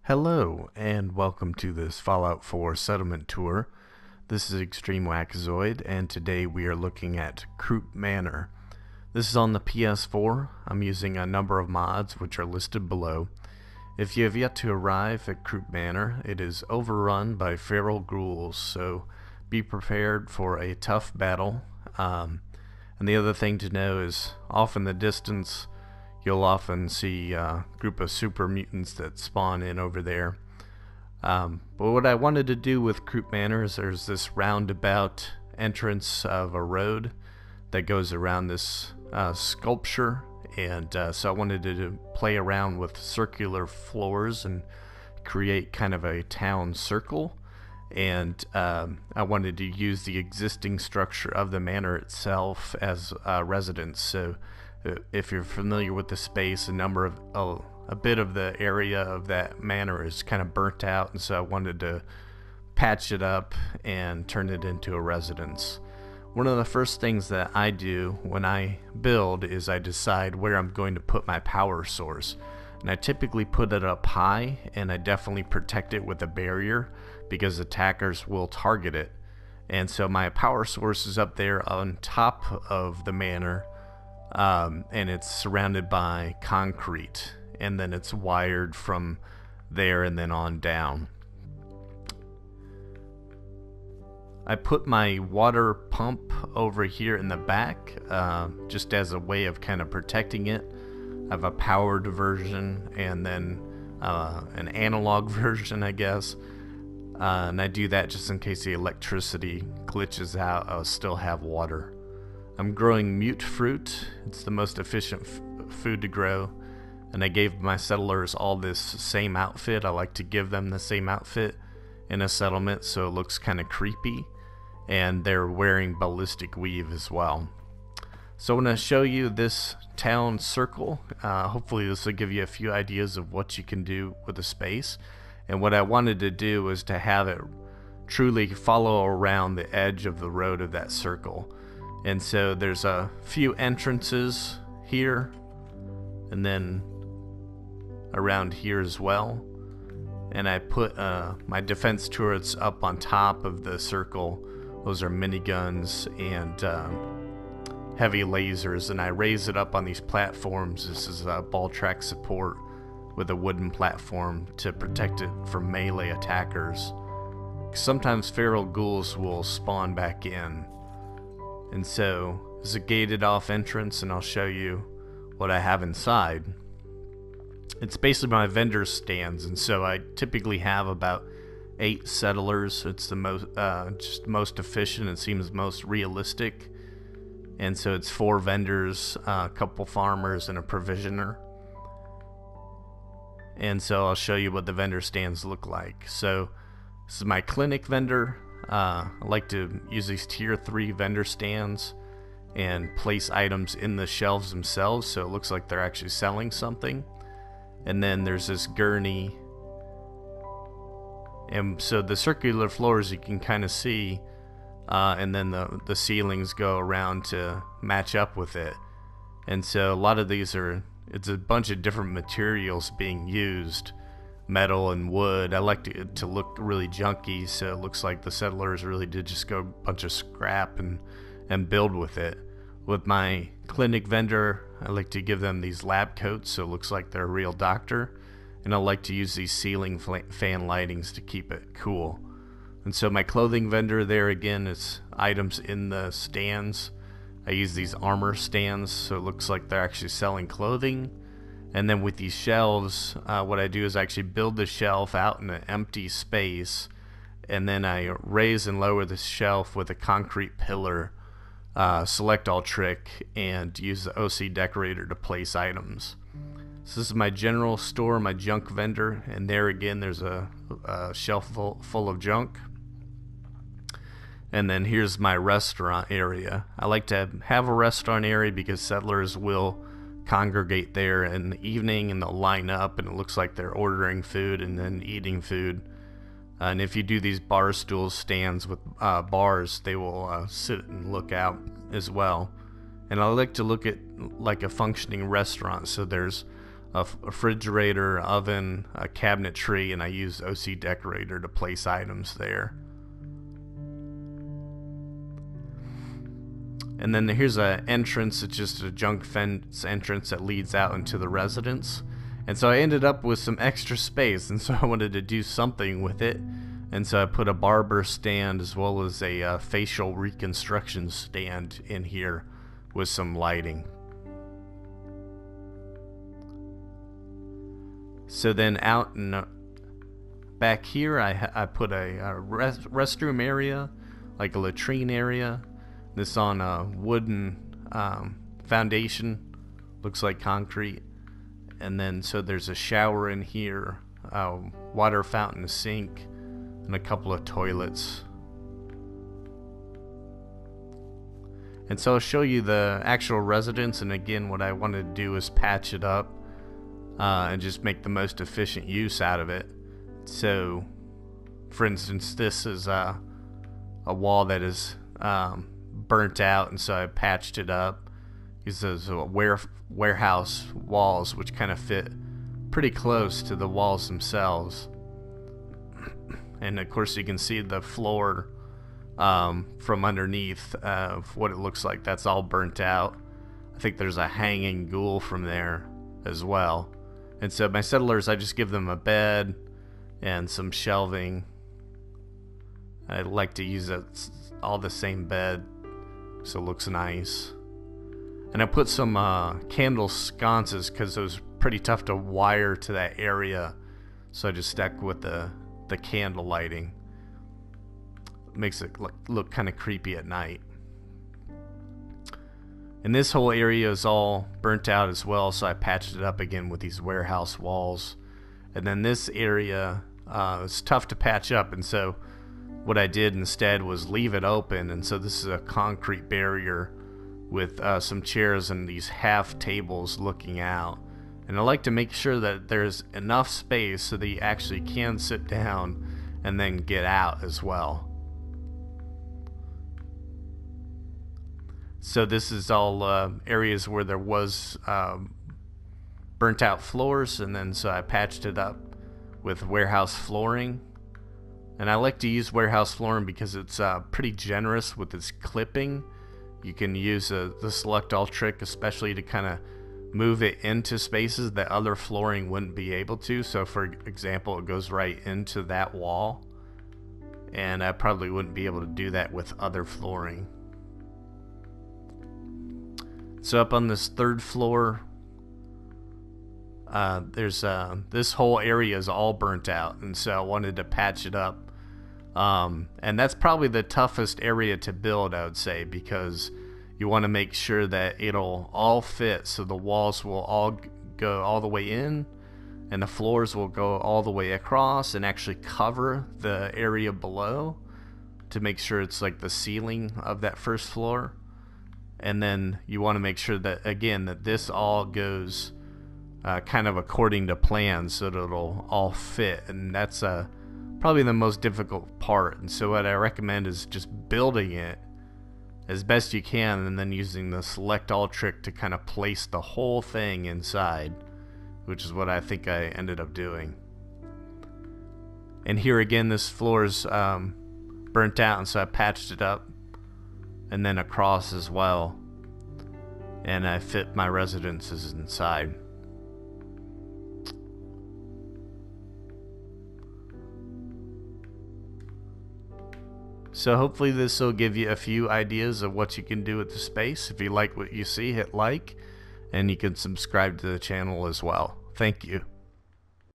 Hello, and welcome to this Fallout 4 settlement tour. This is XtremeWackazoid, and today we are looking at Croup Manor. This is on the PS4. I'm using a number of mods which are listed below. If you have yet to arrive at Croup Manor, it is overrun by feral ghouls, so be prepared for a tough battle. And the other thing to know is, off in the distance, you'll often see a group of super mutants that spawn in over there. But what I wanted to do with Croup Manor is there's this roundabout entrance of a road that goes around this sculpture, and so I wanted to play around with circular floors and create kind of a town circle. And I wanted to use the existing structure of the manor itself as residence. So if you're familiar with the space, a bit of the area of that manor is kind of burnt out, and so I wanted to patch it up and turn it into a residence. One of the first things that I do when I build is I decide where I'm going to put my power source. And I typically put it up high, and I definitely protect it with a barrier because attackers will target it. And so my power source is up there on top of the manor. And it's surrounded by concrete, and then it's wired from there and then on down. I put my water pump over here in the back, just as a way of kind of protecting it. I have a powered version and then an analog version, I guess. And I do that just in case the electricity glitches out. I'll still have water. I'm growing mute fruit. It's the most efficient food to grow, and I gave my settlers all this same outfit. I like to give them the same outfit in a settlement so it looks kind of creepy, and they're wearing ballistic weave as well. So I'm going to show you this town circle. Hopefully this will give you a few ideas of what you can do with the space. And what I wanted to do was to have it truly follow around the edge of the road of that circle. And so there's a few entrances here, and then around here as well. And I put my defense turrets up on top of the circle. Those are miniguns and heavy lasers, and I raise it up on these platforms. This is a ball track support with a wooden platform to protect it from melee attackers. Sometimes feral ghouls will spawn back in. And so it's a gated off entrance, and I'll show you what I have inside. It's basically my vendor stands, and so I typically have about 8 settlers. It's the most efficient. It seems most realistic. And so it's 4 vendors, a couple farmers, and a provisioner. And so I'll show you what the vendor stands look like. So this is my clinic vendor. I like to use these tier 3 vendor stands and place items in the shelves themselves so it looks like they're actually selling something. And then there's this gurney, and so the circular floors you can kind of see, and then the ceilings go around to match up with it. And so a lot of these it's a bunch of different materials being used. Metal and wood. I like it to look really junky, so it looks like the settlers really did just go a bunch of scrap and build with it. With my clinic vendor, I like to give them these lab coats so it looks like they're a real doctor, and I like to use these ceiling fan lightings to keep it cool. And so my clothing vendor there, again, is items in the stands. I use these armor stands so it looks like they're actually selling clothing. And then with these shelves, what I do is I actually build the shelf out in an empty space, and then I raise and lower the shelf with a concrete pillar, select all trick, and use the OCDecorator to place items. So this is my general store, my junk vendor, and there again there's a shelf full of junk. And then here's my restaurant area. I like to have a restaurant area because settlers will congregate there in the evening, and they'll line up, and it looks like they're ordering food and then eating food. And if you do these bar stool stands with bars, they will sit and look out as well. And I like to look at like a functioning restaurant, so there's a refrigerator, oven, a cabinetry, and I used OCDecorator to place items there. And then here's an entrance. It's just a junk fence entrance that leads out into the residence. And so I ended up with some extra space, and so I wanted to do something with it. And so I put a barber stand as well as a facial reconstruction stand in here with some lighting. So then out in back here I put a restroom area, like a latrine area. This on a wooden foundation, looks like concrete. And then so there's a shower in here, water fountain, sink, and a couple of toilets. And so I'll show you the actual residence, and again what I wanted to do is patch it up and just make the most efficient use out of it. So for instance, this is a wall that is burnt out, and so I patched it up. These are warehouse walls which kind of fit pretty close to the walls themselves. And of course you can see the floor from underneath of what it looks like. That's all burnt out. I think there's a hanging ghoul from there as well. And so my settlers, I just give them a bed and some shelving. I like to use all the same bed so it looks nice. And I put some candle sconces because it was pretty tough to wire to that area, so I just stuck with the candle lighting. Makes it look kind of creepy at night. And this whole area is all burnt out as well, so I patched it up again with these warehouse walls. And then this area is tough to patch up, and so what I did instead was leave it open. And so this is a concrete barrier with some chairs and these half tables looking out. And I like to make sure that there's enough space so that you actually can sit down and then get out as well. So this is all areas where there was burnt out floors, and then so I patched it up with warehouse flooring. And I like to use warehouse flooring because it's pretty generous with its clipping. You can use the select all trick, especially to kind of move it into spaces that other flooring wouldn't be able to. So for example, it goes right into that wall, and I probably wouldn't be able to do that with other flooring. So up on this third floor, there's this whole area is all burnt out, and so I wanted to patch it up. And that's probably the toughest area to build, I would say, because you want to make sure that it'll all fit, so the walls will all go all the way in, and the floors will go all the way across and actually cover the area below to make sure it's like the ceiling of that first floor. And then you want to make sure that, again, that this all goes kind of according to plan, so that it'll all fit. And that's probably the most difficult part. And so what I recommend is just building it as best you can, and then using the select all trick to kind of place the whole thing inside, which is what I think I ended up doing. And here again, this floor is burnt out, and so I patched it up, and then across as well, and I fit my residences inside. So hopefully this will give you a few ideas of what you can do with the space. If you like what you see, hit like, and you can subscribe to the channel as well. Thank you.